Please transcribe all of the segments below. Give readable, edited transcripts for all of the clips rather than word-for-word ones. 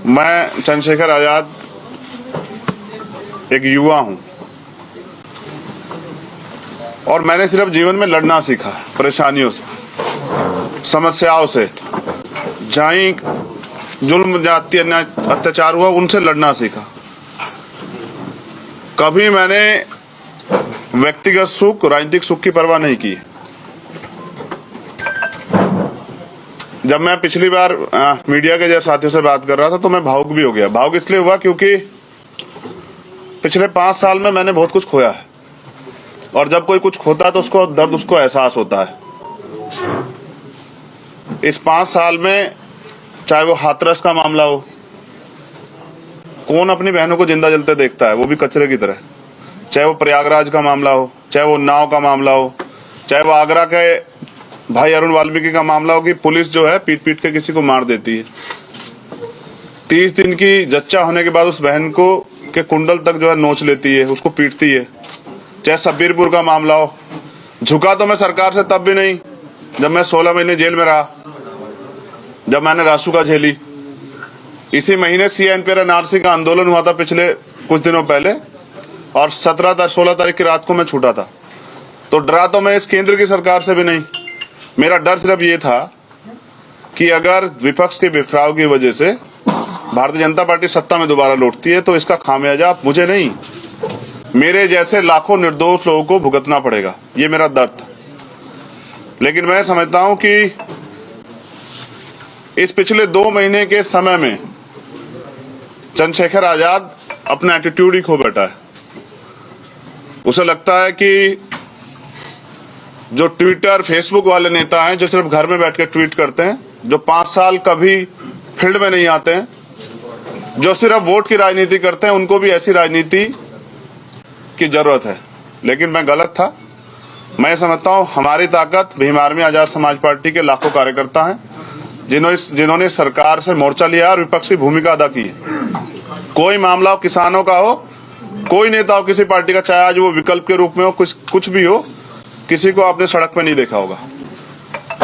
मैं चंद्रशेखर आजाद एक युवा हूं और मैंने सिर्फ जीवन में लड़ना सीखा, परेशानियों से, समस्याओं से, जहां जुल्म जाति अत्याचार हुआ उनसे लड़ना सीखा। कभी मैंने व्यक्तिगत सुख, राजनीतिक सुख की परवाह नहीं की। जब मैं पिछली बार मीडिया के जैसे साथियों से बात कर रहा था तो मैं भावुक भी हो गया। भावुक इसलिए हुआ क्योंकि पिछले 5 साल में मैंने बहुत कुछ खोया है और जब कोई कुछ खोता है तो उसको दर्द, उसको एहसास होता है। इस 5 साल में चाहे वो हाथरस का मामला हो, कौन अपनी बहनों को जिंदा जलते देखता है, वो भी कचरे की तरह। चाहे वो प्रयागराज का मामला हो, चाहे वो उन्नाव का मामला हो, चाहे वो आगरा के भाई अरुण वाल्मीकि का मामला हो कि पुलिस जो है पीट पीट के किसी को मार देती है। 30 दिन की जच्चा होने के बाद उस बहन को के कुंडल तक जो है नोच लेती है, उसको पीटती है। चाहे सब्बीरपुर का मामला हो, झुका तो मैं सरकार से तब भी नहीं जब मैं 16 महीने जेल में रहा, जब मैंने रासुका झेली। इसी महीने CNPR का आंदोलन हुआ था पिछले कुछ दिनों पहले और 16 तारीख की रात को मैं छूटा था। तो डरा तो मैं इस केंद्र की सरकार से भी नहीं। मेरा डर सिर्फ ये था कि अगर विपक्ष के बिखराव की वजह से भारतीय जनता पार्टी सत्ता में दोबारा लौटती है तो इसका खामियाजा मुझे नहीं, मेरे जैसे लाखों निर्दोष लोगों को भुगतना पड़ेगा। ये मेरा दर्द था। लेकिन मैं समझता हूं कि इस पिछले 2 महीने के समय में चंद्रशेखर आजाद अपना एटीट्यूड ही खो बैठा है। उसे लगता है कि जो ट्विटर, फेसबुक वाले नेता हैं जो सिर्फ घर में बैठ के ट्वीट करते हैं, जो 5 साल कभी फील्ड में नहीं आते हैं, जो सिर्फ वोट की राजनीति करते हैं, उनको भी ऐसी राजनीति की जरूरत है। लेकिन मैं गलत था। मैं समझता हूं हमारी ताकत भीम आर्मी आजाद समाज पार्टी के लाखों कार्यकर्ता हैं जिन्होंने सरकार से मोर्चा लिया और विपक्षी भूमिका अदा की है। कोई मामला हो, किसानों का हो, कोई नेता हो किसी पार्टी का, चाहे आज वो विकल्प के रूप में हो, कुछ भी हो, किसी को आपने सड़क पे नहीं देखा होगा।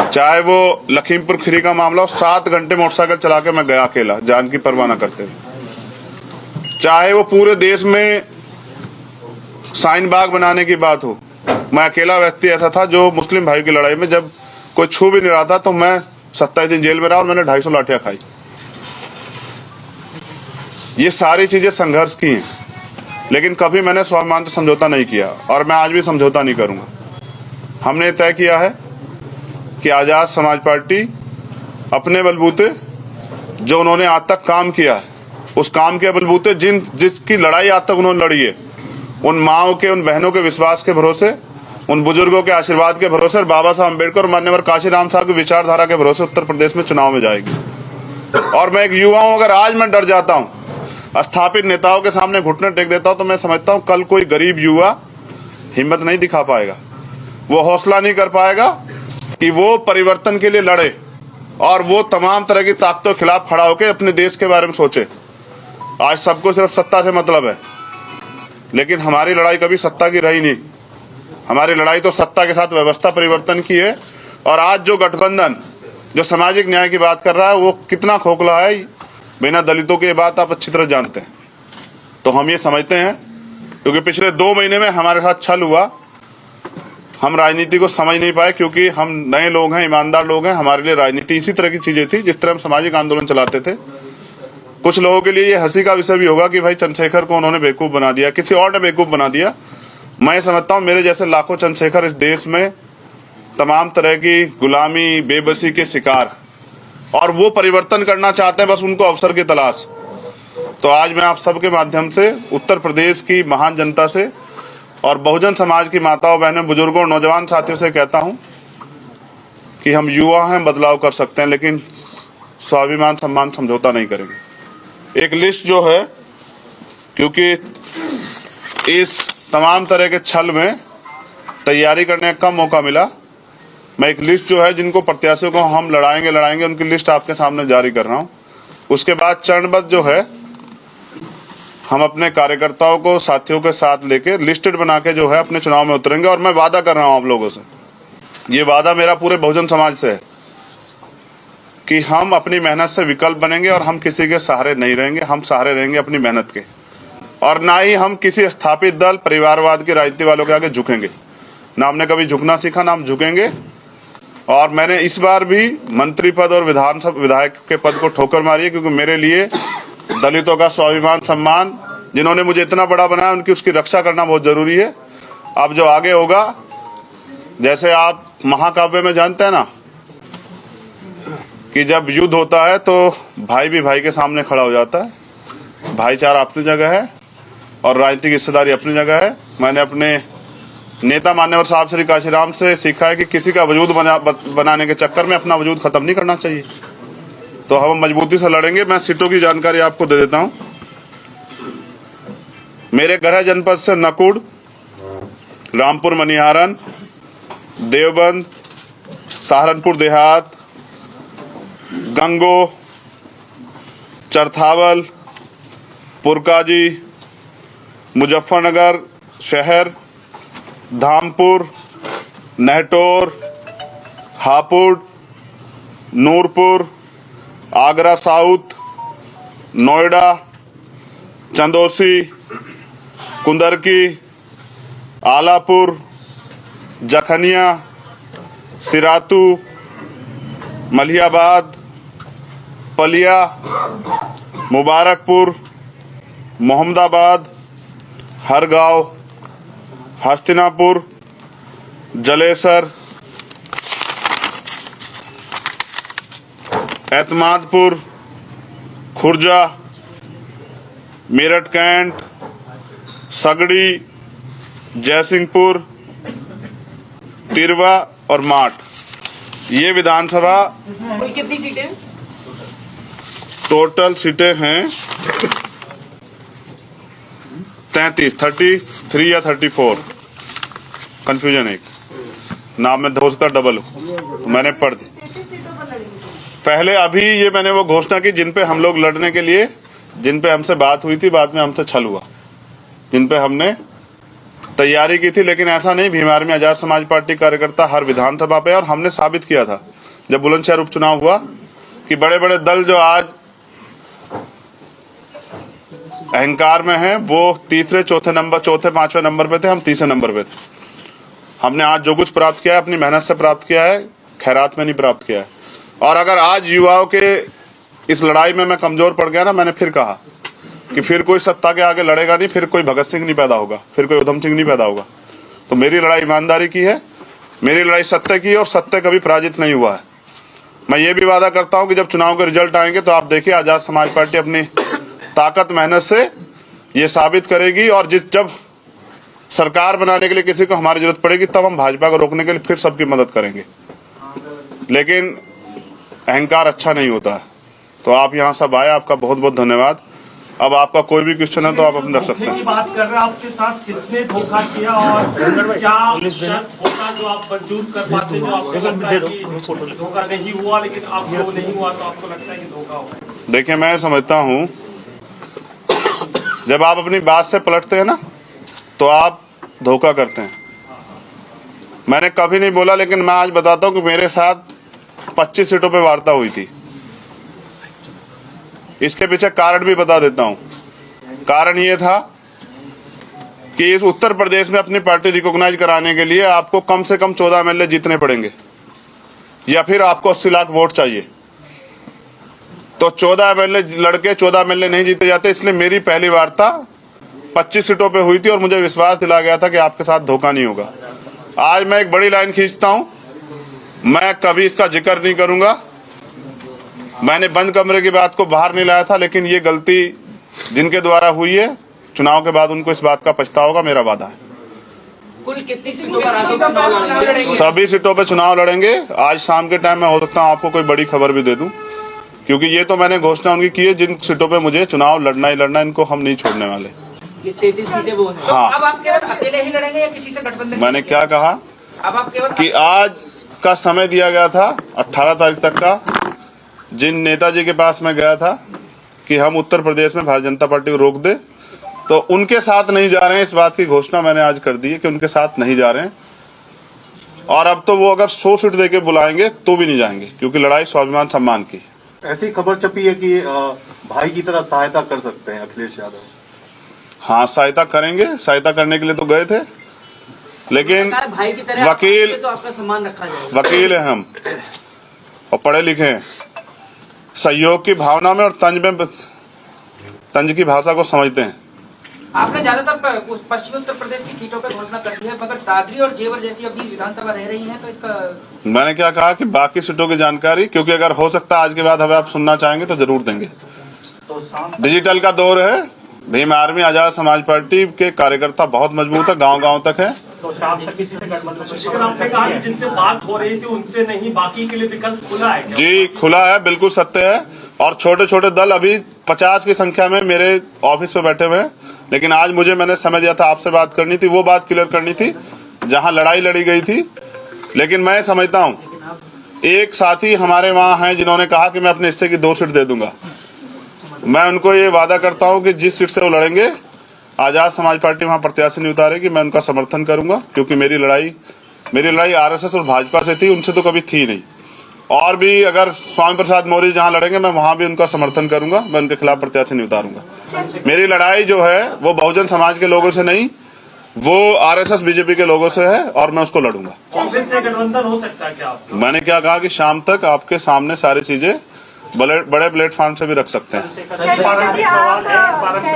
चाहे वो लखीमपुर खीरी का मामला हो, 7 घंटे मोटरसाइकिल चला के मैं गया अकेला, जान की परवाह न करते हुए। चाहे वो पूरे देश में साइन बाग बनाने की बात हो, मैं अकेला व्यक्ति ऐसा था जो मुस्लिम भाई की लड़ाई में जब कोई छू भी नहीं रहा था तो मैं 27 दिन जेल में रहा और मैंने 250 लाठियां खाई। ये सारी चीजें संघर्ष की हैं, लेकिन कभी मैंने स्वाभिमान से समझौता नहीं किया और मैं आज भी समझौता नहीं करूंगा। हमने तय किया है कि आजाद समाज पार्टी अपने बलबूते जो उन्होंने आज तक काम किया है, उस काम के बलबूते जिसकी लड़ाई आज तक उन्होंने लड़ी है, उन माओ के, उन बहनों के विश्वास के भरोसे, उन बुजुर्गों के आशीर्वाद के भरोसे और बाबा साहब अम्बेडकर और मान्यवर काशीराम साहब की विचारधारा के भरोसे उत्तर प्रदेश में चुनाव में जाएगी। और मैं एक युवा हूं, अगर आज मैं डर जाता हूं, स्थापित नेताओं के सामने घुटने टेक देता हूं, तो मैं समझता हूं कल कोई गरीब युवा हिम्मत नहीं दिखा पाएगा, वो हौसला नहीं कर पाएगा कि वो परिवर्तन के लिए लड़े और वो तमाम तरह की ताकतों के खिलाफ खड़ा होकर अपने देश के बारे में सोचे। आज सबको सिर्फ सत्ता से मतलब है, लेकिन हमारी लड़ाई कभी सत्ता की रही नहीं। हमारी लड़ाई तो सत्ता के साथ व्यवस्था परिवर्तन की है। और आज जो गठबंधन जो सामाजिक न्याय की बात कर रहा है वो कितना खोखला है, बिना दलितों की बात आप अच्छी तरह जानते हैं। तो हम ये समझते हैं क्योंकि पिछले 2 महीने में हमारे साथ छल हुआ, हम राजनीति को समझ नहीं पाए क्योंकि हम नए लोग हैं, ईमानदार लोग हैं। हमारे लिए राजनीति इसी तरह की चीजें थी जिस तरह हम सामाजिक आंदोलन चलाते थे। कुछ लोगों के लिए ये हंसी का विषय भी होगा कि भाई चंद्रशेखर को उन्होंने बेवकूफ बना दिया, किसी और ने बेवकूफ बना दिया। मैं समझता हूं मेरे जैसे लाखों चंद्रशेखर इस देश में तमाम तरह की गुलामी, बेबसी के शिकार, और वो परिवर्तन करना चाहते हैं, बस उनको अवसर की तलाश। तो आज मैं आप सबके माध्यम से उत्तर प्रदेश की महान जनता से और बहुजन समाज की माताओं, बहनों, बुजुर्गों और नौजवान साथियों से कहता हूं कि हम युवा हैं, बदलाव कर सकते हैं, लेकिन स्वाभिमान सम्मान समझौता नहीं करेंगे। एक लिस्ट जो है, क्योंकि इस तमाम तरह के छल में तैयारी करने का कम मौका मिला, मैं एक लिस्ट जो है जिनको प्रत्याशियों को हम लड़ाएंगे उनकी लिस्ट आपके सामने जारी कर रहा हूं। उसके बाद चरणबद्ध जो है हम अपने कार्यकर्ताओं को साथियों के साथ लेके लिस्टेड बना के जो है अपने चुनाव में उतरेंगे। और मैं वादा कर रहा हूं आप लोगों से, ये वादा मेरा पूरे बहुजन समाज से है कि हम अपनी मेहनत से विकल्प बनेंगे और हम किसी के सहारे नहीं रहेंगे, हम सहारे रहेंगे अपनी मेहनत के, और ना ही हम किसी स्थापित दल परिवारवाद की राजनीति वालों के आगे झुकेंगे। ना हमने कभी झुकना सीखा, ना हम झुकेंगे। और मैंने इस बार भी मंत्री पद और विधानसभा विधायक के पद को ठोकर मारी है, क्योंकि मेरे लिए दलितों का स्वाभिमान सम्मान, जिन्होंने मुझे इतना बड़ा बनाया, उनकी उसकी रक्षा करना बहुत जरूरी है। अब जो आगे होगा, जैसे आप महाकाव्य में जानते हैं ना कि जब युद्ध होता है तो भाई भी भाई के सामने खड़ा हो जाता है। भाईचारा अपनी जगह है और राजनीतिक हिस्सेदारी अपनी जगह है। मैंने अपने नेता मान्यवर साहब श्री काशीराम से सीखा है कि किसी का वजूद बनाने के चक्कर में अपना वजूद खत्म नहीं करना चाहिए। तो हम मजबूती से लड़ेंगे। मैं सीटों की जानकारी आपको दे देता हूं। मेरे गृह जनपद से नकुड़, रामपुर मनिहारन, देवबंद, सहारनपुर देहात, गंगो, चरथावल, पुरकाजी, मुजफ्फरनगर शहर, धामपुर, नहटोर, हापुड़, नूरपुर, आगरा साउथ, नोएडा, चंदौसी, कुंदरकी, आलापुर, जखनिया, सिरातू, मलियाबाद, पलिया, मुबारकपुर, मोहम्मदाबाद, हरगांव, हस्तिनापुर, जलेसर, एतमादपुर, खुर्जा, मेरठ कैंट, सगड़ी, जयसिंहपुर, तिरवा और माठ। ये विधानसभा कितनी सीटें? टोटल सीटें हैं 33 या 34। कंफ्यूजन एक नाम में हो सकता डबल हो, तो मैंने पढ़ दी पहले। अभी ये मैंने वो घोषणा की जिन पे हम लोग लड़ने के लिए, जिन पे हमसे बात हुई थी, बाद में हमसे छल हुआ, जिन पे हमने तैयारी की थी। लेकिन ऐसा नहीं, भीमार में आजाद समाज पार्टी कार्यकर्ता हर विधानसभा पे, और हमने साबित किया था जब बुलंदशहर उपचुनाव हुआ कि बड़े बड़े दल जो आज अहंकार में हैं, वो तीसरे चौथे पांचवें नंबर पे थे, हम तीसरे नंबर पे थे। हमने आज जो कुछ प्राप्त किया है अपनी मेहनत से प्राप्त किया है, खैरात में नहीं प्राप्त किया है। और अगर आज युवाओं के इस लड़ाई में मैं कमजोर पड़ गया ना, मैंने फिर कहा कि फिर कोई सत्ता के आगे लड़ेगा नहीं, फिर कोई भगत सिंह नहीं पैदा होगा, फिर कोई उधम सिंह नहीं पैदा होगा। तो मेरी लड़ाई ईमानदारी की है, मेरी लड़ाई सत्य की है, और सत्य कभी पराजित नहीं हुआ है। मैं ये भी वादा करता हूं कि जब चुनाव के रिजल्ट आएंगे तो आप देखिए, आजाद समाज पार्टी अपनी ताकत मेहनत से ये साबित करेगी। और जब सरकार बनाने के लिए किसी को हमारी जरूरत पड़ेगी, तब हम भाजपा को रोकने के लिए फिर सबकी मदद करेंगे। लेकिन अहंकार अच्छा नहीं होता है। तो आप यहाँ सब आए, आपका बहुत बहुत धन्यवाद। अब आपका कोई भी क्वेश्चन है तो आप अपने रख सकते हैं। बात कर रहे हैं, आपके साथ किसने धोखा किया और क्या शर्त होता जो आप मंजूर कर पाते, जो आपको लगता है कि धोखा नहीं हुआ, लेकिन आपको नहीं हुआ तो आपको लगता है कि धोखा हुआ? देखिए, मैं समझता हूँ जब आप अपनी बात से पलटते हैं ना, तो आप धोखा करते हैं। मैंने कभी नहीं बोला, लेकिन मैं आज बताता हूँ कि मेरे साथ 25 सीटों पे वार्ता हुई थी। इसके पीछे कारण भी बता देता हूं। कारण ये था कि इस उत्तर प्रदेश में अपनी पार्टी रिकॉग्नाइज कराने के लिए आपको कम से कम 14 एमएलए जीतने पड़ेंगे, या फिर आपको 80 लाख वोट चाहिए। तो 14 एमएलए लड़के 14 एमएलए नहीं जीते जाते। इसलिए मेरी पहली वार्ता 25 सीटों पे हुई थी और मुझे विश्वास दिला गया था कि आपके साथ धोखा नहीं होगा। आज मैं एक बड़ी लाइन खींचता हूं, मैं कभी इसका जिक्र नहीं करूंगा। मैंने बंद कमरे की बात को बाहर नहीं लाया था, लेकिन ये गलती जिनके द्वारा हुई है, चुनाव के बाद उनको इस बात का पछतावा होगा, मेरा वादा है। कुल कितनी सीटों पर चुनाव लड़ेंगे? सभी सीटों पे चुनाव लड़ेंगे। आज शाम के टाइम में हो सकता हूँ आपको कोई बड़ी खबर भी दे दूं, क्योंकि ये तो मैंने घोषणा उनकी की है, जिन सीटों पे मुझे चुनाव लड़ना ही लड़ना, इनको हम नहीं छोड़ने वाले। ये 33 सीटें वो हैं। हाँ। अब आप केवल अकेले ही लड़ेंगे या किसी से गठबंधन? मैंने क्या कहा अब आप केवल कि आज का समय दिया गया था 18 तारीख तक का, जिन नेताजी के पास मैं गया था कि हम उत्तर प्रदेश में भारतीय जनता पार्टी को रोक दे, तो उनके साथ नहीं जा रहे हैं। इस बात की घोषणा मैंने आज कर दी है कि उनके साथ नहीं जा रहे हैं। और अब तो वो अगर 100 सीट देके बुलाएंगे तो भी नहीं जाएंगे, क्योंकि लड़ाई स्वाभिमान सम्मान की। ऐसी खबर छपी है कि भाई की तरह सहायता कर सकते हैं अखिलेश यादव। हाँ, सहायता करेंगे, सहायता करने के लिए तो गए थे, लेकिन भाई की तरह वकील तो आपका सम्मान रखा जाएगा। वकील है हम और पढ़े लिखे हैं, सहयोग की भावना में और तंज की भाषा को समझते हैं। आपने ज्यादातर पश्चिमी उत्तर प्रदेश की सीटों पर घोषणा कर दी है, मगर दादरी और जेवर जैसी अभी विधानसभा रह रही है, तो इसका मैंने क्या कहा कि बाकी सीटों की जानकारी, क्योंकि अगर हो सकता है आज के बाद हमें आप सुनना चाहेंगे तो जरूर देंगे। डिजिटल का दौर है, भीम आर्मी आजाद समाज पार्टी के कार्यकर्ता बहुत मजबूत है, गांव-गांव तक है। तो शाम तक किसी से गठबंधन, लेकिन आपने कहा कि जिनसे बात हो रही थी उनसे नहीं, बाकी के लिए विकल्प खुला है क्या? जी खुला है, बिल्कुल सत्य है। और छोटे छोटे दल अभी 50 की संख्या में मेरे ऑफिस पे बैठे हुए हैं, लेकिन आज मैंने समय दिया था, आपसे बात करनी थी, वो बात क्लियर करनी थी जहां लड़ाई लड़ी गई थी। लेकिन मैं समझता हूं, एक साथी हमारे वहां हैं जिन्होंने कहा कि मैं अपने हिस्से की 2 सीट दे दूंगा। मैं उनको ये वादा करता हूं कि जिस सीट से वो लड़ेंगे, आजाद समाज पार्टी वहां प्रत्याशी नहीं उतारेगी, मैं उनका समर्थन करूंगा, क्योंकि मेरी लड़ाई आरएसएस और भाजपा से थी, उनसे तो कभी थी नहीं। और भी अगर स्वामी प्रसाद मौर्य जहां लड़ेंगे, मैं वहां भी उनका समर्थन करूंगा, मैं उनके खिलाफ प्रत्याशी नहीं उतारूंगा। मेरी लड़ाई जो है वो बहुजन समाज के लोगों से नहीं, वो आरएसएस बीजेपी के लोगों से है, और मैं उसको लड़ूंगा। कांग्रेस से गठबंधन हो सकता है क्या आपका? मैंने क्या कहा कि शाम तक आपके सामने सारी चीजें बड़े प्लेटफॉर्म से भी रख सकते हैं। चंद्रशेखर जी, आप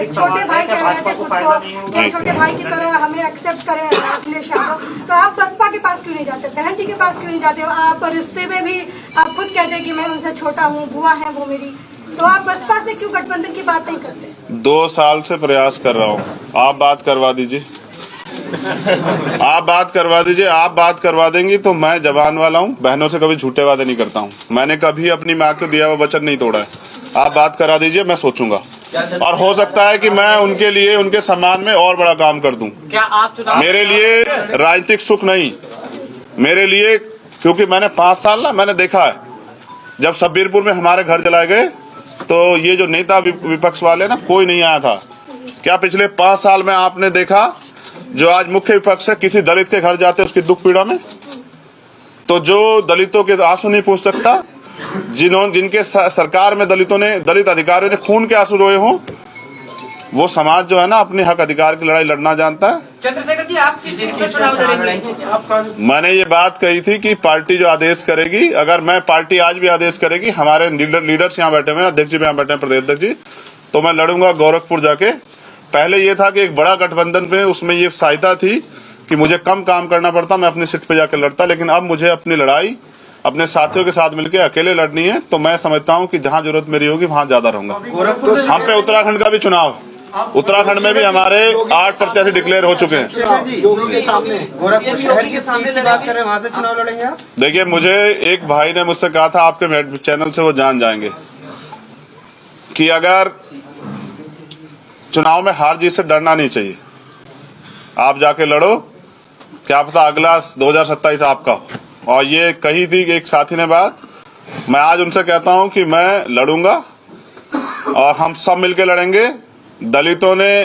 छोटे भाई कह रहे थे खुद को, छोटे भाई की तरह हमें एक्सेप्ट करें अखिलेश यादव, तो आप बसपा के पास क्यों नहीं जाते, बहन जी के पास क्यों नहीं जाते? आप रिश्ते में भी आप खुद कहते हैं कि मैं उनसे छोटा हूँ, बुआ है वो मेरी, तो आप बसपा से क्यों गठबंधन की बात नहीं करते? 2 साल से प्रयास कर रहा हूँ, आप बात करवा दीजिए। आप बात करवा देंगी तो मैं जवान वाला हूँ, बहनों से कभी झूठे वादे नहीं करता हूँ। मैंने कभी अपनी माँ को दिया हुआ वचन नहीं तोड़ा है। आप बात करा दीजिए, मैं सोचूंगा, और हो सकता है कि मैं उनके लिए, उनके सम्मान में और बड़ा काम कर दूं। क्या आप चुनाव, मेरे लिए राजनीतिक सुख नहीं, मेरे लिए, क्योंकि मैंने 5 साल ना मैंने देखा है, जब शब्बीरपुर में हमारे घर जलाए गए तो ये जो नेता विपक्ष वाले ना, कोई नहीं आया था। क्या पिछले 5 साल में आपने देखा जो आज मुख्य विपक्ष है, किसी दलित के घर जाते उसकी दुख पीड़ा में, तो जो दलितों के आंसू नहीं पूछ सकता, जिनके सरकार में दलित अधिकारियों ने खून के आंसू रोए हों, वो समाज जो है ना, अपने हक अधिकार की लड़ाई लड़ना जानता है। चंद्रशेखर जी, आप किस सीट से चुनाव लड़ेंगे? मैंने ये बात कही थी कि पार्टी जो आदेश करेगी, अगर मैं पार्टी आज भी आदेश करेगी, हमारे लीडर्स यहाँ बैठे हुए हैं, अध्यक्ष जी भी यहाँ बैठे हैं, प्रदेश अध्यक्ष जी, तो मैं लड़ूंगा गोरखपुर जाके। पहले ये था कि एक बड़ा गठबंधन पे, उसमें ये सहायता थी कि मुझे कम काम करना पड़ता, मैं अपनी सीट पे जाकर लड़ता, लेकिन अब मुझे अपनी लड़ाई अपने साथियों के साथ मिलकर अकेले लड़नी है, तो मैं समझता हूं कि जहां जरूरत मेरी होगी वहां ज्यादा रहूंगा। हम पे उत्तराखंड का भी चुनाव, उत्तराखंड में भी हमारे 8 प्रत्याशी डिक्लेयर हो चुके हैं। गोरखपुर शहर के सामने बात करें, वहां से चुनाव लड़ेंगे आप? देखिए, मुझे एक भाई ने मुझसे कहा था, आपके चैनल से वो जान जाएंगे, कि अगर चुनाव में हार जीत से डरना नहीं चाहिए, आप जाके लड़ो, क्या पता अगला 2027 आपका हो। और ये कही थी एक साथी ने बात, मैं आज उनसे कहता हूं कि मैं लड़ूंगा और हम सब मिलकर लड़ेंगे। दलितों ने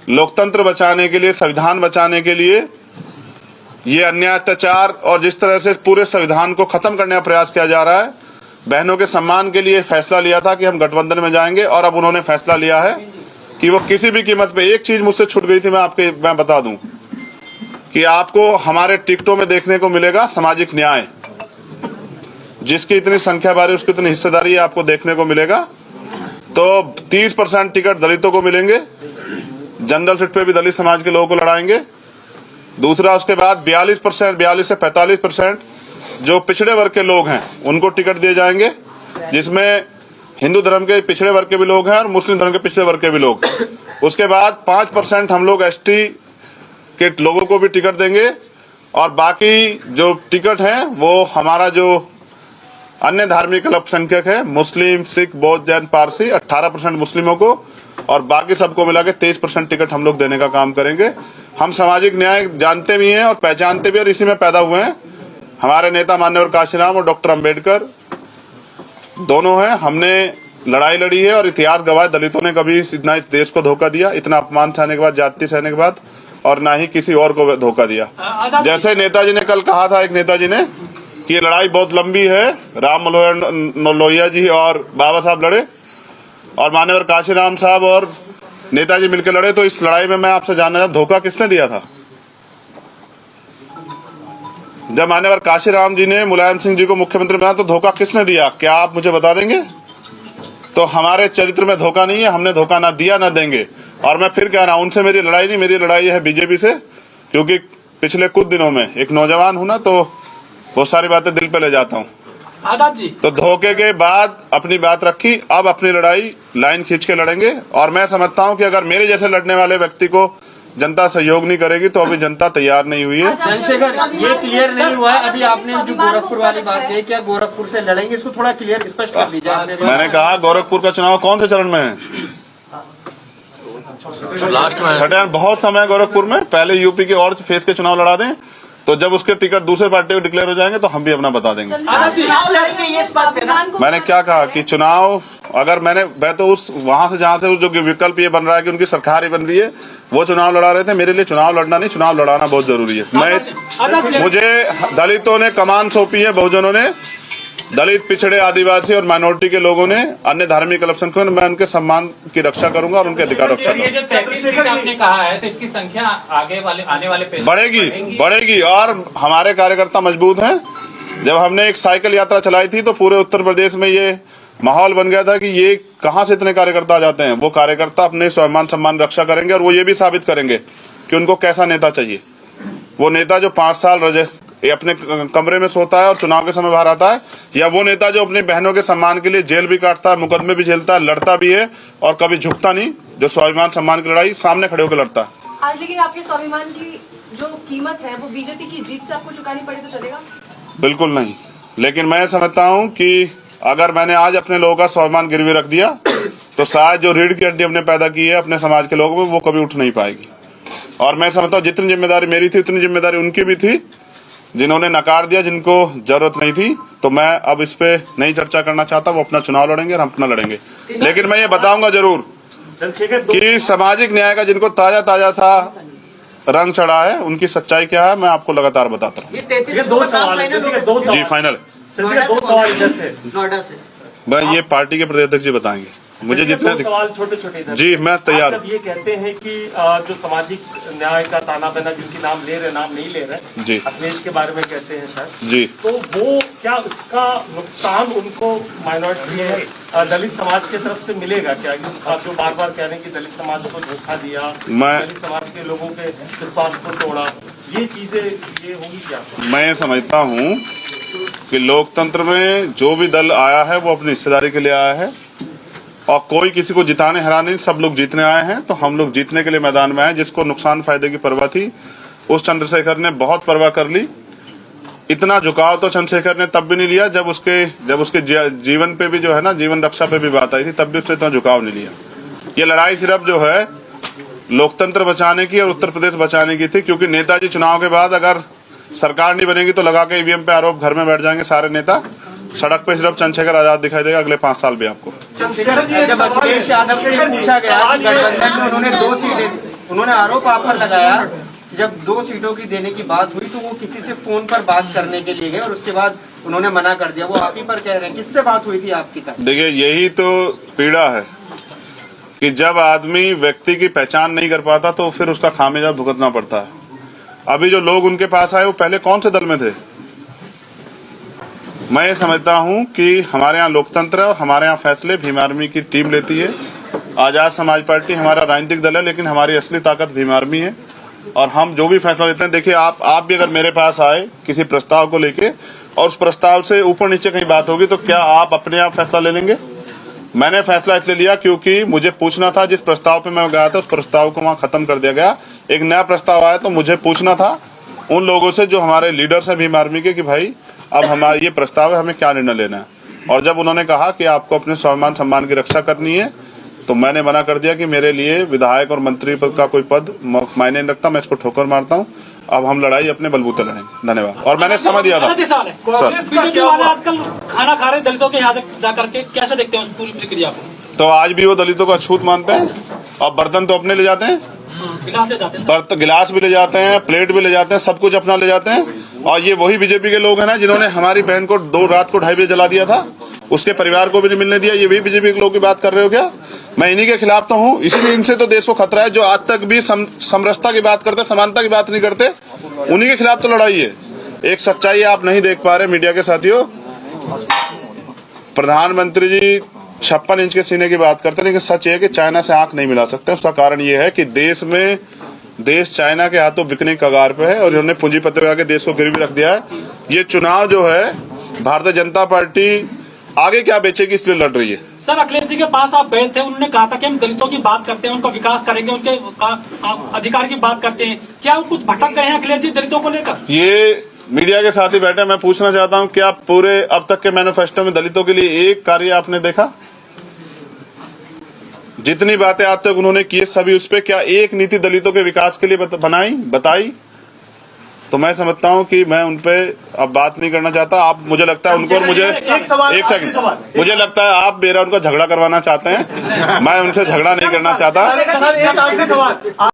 लोकतंत्र बचाने के लिए, संविधान बचाने के लिए, ये अन्याय अत्याचार और जिस तरह से पूरे संविधान को खत्म करने का प्रयास किया जा रहा है, बहनों के सम्मान के लिए फैसला लिया था कि हम गठबंधन में जाएंगे, और अब उन्होंने फैसला लिया है कि वो किसी भी कीमत पे। एक चीज मुझसे छूट गई थी, मैं बता दूं कि आपको हमारे टिकटों में देखने को मिलेगा सामाजिक न्याय, जिसकी इतनी संख्या बारी उसकी इतनी हिस्सेदारी आपको देखने को मिलेगा। तो 30% टिकट दलितों को मिलेंगे, जनरल सीट पे भी दलित समाज के लोगों को लड़ाएंगे। दूसरा, उसके बाद 42% से 45% जो पिछड़े वर्ग के लोग हैं उनको टिकट दिए जाएंगे, जिसमें हिंदू धर्म के पिछड़े वर्ग के भी लोग हैं और मुस्लिम धर्म के पिछड़े वर्ग के भी लोग। उसके बाद 5% हम लोग एसटी के लोगों को भी टिकट देंगे, और बाकी जो टिकट हैं वो हमारा जो अन्य धार्मिक अल्पसंख्यक है, मुस्लिम, सिख, बौद्ध, जैन, पारसी, 18% मुस्लिमों को, और बाकी सबको मिला के 23% टिकट हम लोग देने का काम करेंगे। हम सामाजिक न्याय जानते भी हैं और पहचानते भी हैं, और इसी में पैदा हुए हैं। हमारे नेता मान्यवर काशीराम और डॉक्टर अम्बेडकर दोनों हैं। हमने लड़ाई लड़ी है और इतिहास गवाह, दलितों ने कभी इतना इस देश को धोखा दिया, इतना अपमान सहने के बाद, जाति सहने के बाद, और ना ही किसी और को धोखा दिया। जैसे नेताजी ने कल कहा था, एक नेताजी ने, कि ये लड़ाई बहुत लंबी है, राम मनोहर लोहिया जी और बाबा साहब लड़े और मान्यवर काशीराम साहब और नेताजी मिलकर लड़े, तो इस लड़ाई में मैं आपसे जानना चाहता, धोखा किसने दिया था? जब मान्यवर काशीराम जी ने मुलायम सिंह जी को मुख्यमंत्री बनाया तो धोखा किसने दिया? क्या आप मुझे बता देंगे? तो हमारे चरित्र में धोखा नहीं है, हमने धोखा ना दिया ना देंगे। और मैं फिर कह रहा हूं, उनसे मेरी लड़ाई नहीं, मेरी लड़ाई है बीजेपी से, क्योंकि पिछले कुछ दिनों में एक नौजवान हूं ना, तो बहुत सारी बातें दिल पे ले जाता हूं। आजाद जी, तो धोखे के बाद अपनी बात रखी, अब अपनी लड़ाई लाइन खींच के लड़ेंगे। और मैं समझता हूं कि अगर मेरे जैसे लड़ने वाले व्यक्ति को जनता सहयोग नहीं करेगी तो अभी जनता तैयार नहीं हुई है। चंद्रशेखर, ये क्लियर नहीं हुआ है अभी आपने जो गोरखपुर वाली बात कही, क्या गोरखपुर से लड़ेंगे? इसको थोड़ा क्लियर स्पष्ट कर दीजिए। मैंने कहा गोरखपुर का चुनाव कौन से चरण में है? लास्ट में छठे, बहुत समय है गोरखपुर में। पहले यूपी के और फेज के चुनाव लड़ा दें, तो जब उसके टिकट दूसरे पार्टी को डिक्लेयर हो जाएंगे तो हम भी अपना बता देंगे। चुनाव लड़ेंगे ये बात है ना? मैंने क्या कहा कि चुनाव, अगर मैं तो उस वहां से जहां से जो विकल्प ये बन रहा है कि उनकी सरकार ही बन रही है, वो चुनाव लड़ा रहे थे। मेरे लिए चुनाव लड़ना नहीं, चुनाव लड़ाना बहुत जरूरी है। मुझे दलितों ने कमान सौंपी है, बहुजनों ने, दलित, पिछड़े, आदिवासी और माइनॉरिटी के लोगों ने, अन्य धार्मिक अल्पसंख्यकों ने, मैं उनके सम्मान की रक्षा करूंगा और उनके अधिकार रक्षा ये जो 33 सीट आपने कहा है, तो इसकी संख्या आने वाले पेज बढ़ेगी और हमारे कार्यकर्ता मजबूत हैं। जब हमने एक साइकिल यात्रा चलाई थी तो पूरे उत्तर प्रदेश में ये माहौल बन गया था कि ये कहां से इतने कार्यकर्ता आ जाते हैं। वो कार्यकर्ता अपने स्वाभिमान सम्मान रक्षा करेंगे और वो ये भी साबित करेंगे कि उनको कैसा नेता चाहिए। वो नेता जो 5 साल अपने कमरे में सोता है और चुनाव के समय बाहर आता है, या वो नेता जो अपनी बहनों के सम्मान के लिए जेल भी काटता है, मुकदमे भी झेलता है, लड़ता भी है और कभी झुकता नहीं, जो स्वाभिमान सम्मान की लड़ाई सामने खड़े होकर लड़ता है। आज लेकिन आपके स्वाभिमान की जो कीमत है वो बीजेपी की जीत से आपको चुकानी पड़े तो चलेगा? बिल्कुल नहीं, लेकिन मैं समझता हूं कि अगर मैंने आज अपने लोगों का स्वाभिमान गिरवी रख दिया तो शायद जो रीढ़ की हड्डी हमने पैदा की है अपने समाज के लोगों में, वो कभी उठ नहीं पाएगी। और मैं समझता हूं जितनी जिम्मेदारी मेरी थी उतनी जिम्मेदारी उनकी भी थी, जिन्होंने नकार दिया, जिनको जरूरत नहीं थी। तो मैं अब इस पे नहीं चर्चा करना चाहता, वो अपना चुनाव लड़ेंगे और हम अपना लड़ेंगे। लेकिन मैं ये बताऊंगा जरूर कि सामाजिक न्याय का जिनको ताजा सा रंग चढ़ा है, उनकी सच्चाई क्या है, मैं आपको लगातार बताता हूँ। ये दो सवाल जी फाइनल, नोएडा से मैं ये पार्टी के प्रदेश अध्यक्ष जी बताएंगे मुझे जितने सवाल छोटे जी मैं तैयार हूँ। ये कहते हैं कि जो सामाजिक न्याय का ताना बाना जिनकी नाम ले रहे, नाम नहीं ले रहे जी, अखिलेश के बारे में कहते हैं शायद जी, तो वो क्या इसका नुकसान उनको माइनॉरिटी दलित समाज की तरफ से मिलेगा क्या? आप जो बार बार कह रहे हैं कि दलित समाज को धोखा दिया, दलित समाज के लोगों के विश्वास को तोड़ा, ये चीजें ये होगी क्या? मैं समझता हूँ कि लोकतंत्र में जो भी दल आया है वो अपनी हिस्सेदारी के लिए आया है और कोई किसी को जिताने हराने, सब लोग जीतने आए हैं। तो हम लोग जीतने के लिए मैदान में आए। जिसको नुकसान फायदे की परवाह थी उस चंद्रशेखर ने बहुत परवाह कर ली। इतना झुकाव तो चंद्रशेखर ने तब भी नहीं लिया जब उसके जीवन पे भी जो है ना, जीवन रक्षा पे भी बात आई थी, तब भी उसने इतना झुकाव नहीं लिया। ये लड़ाई सिर्फ जो है लोकतंत्र बचाने की और उत्तर प्रदेश बचाने की थी, क्योंकि नेताजी चुनाव के बाद अगर सरकार नहीं बनेगी तो लगा के ईवीएम पे आरोप घर में बैठ जाएंगे सारे नेता। सड़क पे सिर्फ चंद्रशेखर आजाद दिखाई देगा अगले 5 साल भी आपको। जब अखिलेश यादव से पूछा गया कि गठबंधन में उन्होंने 2 सीटें, उन्होंने आरोप आप पर लगाया, जब 2 सीटों की देने की बात हुई तो वो किसी से फोन पर बात करने के लिए गए और उसके बाद उन्होंने मना कर दिया। वो आप ही पर कह रहे हैं, किससे बात हुई थी आपकी तक? देखिए यही तो पीड़ा है कि जब आदमी व्यक्ति की पहचान नहीं कर पाता तो फिर उसका खामियाजा भुगतना पड़ता है। अभी जो लोग उनके पास आए वो पहले कौन से दल में थे? मैं ये समझता हूं कि हमारे यहाँ लोकतंत्र है और हमारे यहाँ फैसले भीम आर्मी की टीम लेती है। आजाद समाज पार्टी हमारा राजनीतिक दल है, लेकिन हमारी असली ताकत भीम आर्मी है और हम जो भी फैसला लेते हैं, देखिए आप भी अगर मेरे पास आए किसी प्रस्ताव को लेके और उस प्रस्ताव से ऊपर नीचे कहीं बात होगी तो क्या आप अपने आप फैसला ले लेंगे? मैंने फैसला इसलिए लिया क्योंकि मुझे पूछना था, जिस प्रस्ताव पे मैं गया था उस प्रस्ताव को वहां खत्म कर दिया गया। एक नया प्रस्ताव आया तो मुझे पूछना था उन लोगों से जो हमारे लीडर्स हैं भीम आर्मी के कि भाई अब हमारा ये प्रस्ताव है, हमें क्या निर्णय लेना है। और जब उन्होंने कहा कि आपको अपने स्वाभिमान सम्मान की रक्षा करनी है तो मैंने मना कर दिया कि मेरे लिए विधायक और मंत्री पद का कोई पद मायने नहीं रखता, मैं इसको ठोकर मारता हूँ। अब हम लड़ाई अपने बलबूते लड़ेंगे। धन्यवाद। और मैंने समझ दिया था सर, बीजेपी वाले आजकल खाना खा रहे दलितों के यहाँ से जाकर के, कैसे देखते हैं उस पूरी प्रक्रिया को? तो आज भी वो दलितों को अछूत मानते हैं और बर्तन तो अपने ले जाते हैं। गिलास ले जाते हैं बर्तन गिलास भी ले जाते हैं, प्लेट भी ले जाते हैं, सब कुछ अपना ले जाते हैं। और ये वही बीजेपी के लोग हैं ना जिन्होंने हमारी बहन को रात को 2:30 बजे जला दिया था, उसके परिवार को भी नहीं मिलने दिया। ये भी बीजेपी के लोग की बात कर रहे हो क्या? मैं इन्हीं के खिलाफ तो हूँ, इसीलिए इनसे तो देश को खतरा है। जो आज तक भी समरसता की बात करते, समानता की बात नहीं करते, उन्हीं के खिलाफ तो लड़ाई है। एक सच्चाई आप नहीं देख पा रहे मीडिया के साथियों, प्रधानमंत्री जी 56 इंच के सीने की बात करते हैं, लेकिन सच है कि चाइना से आंख नहीं मिला सकते। उसका कारण ये है कि देश चाइना के हाथों बिकने की कगार पे है और इन्होंने पूंजीपतियों के आगे देश को गिरवी रख दिया है। ये चुनाव जो है भारतीय जनता पार्टी आगे क्या बेचेगी इसलिए लड़ रही है। सर, अखिलेश जी के पास आप गए थे, उन्होंने कहा था कि हम दलितों की बात करते हैं, उनका विकास करेंगे, उनके अधिकार की बात करते हैं। क्या वो कुछ भटक गए हैं अखिलेश जी दलितों को लेकर? ये मीडिया के साथ ही बैठे, मैं पूछना चाहता हूं, क्या पूरे अब तक के मैनिफेस्टो में दलितों के लिए एक कार्य आपने देखा? जितनी बातें आज तक उन्होंने की सभी उस पर क्या एक नीति दलितों के विकास के लिए बताई? तो मैं समझता हूं कि मैं उनपे अब बात नहीं करना चाहता। आप, मुझे लगता है उनको और मुझे एक सेकंड, मुझे लगता है आप मेरा उनका झगड़ा करवाना चाहते हैं। मैं उनसे झगड़ा नहीं करना चाहता।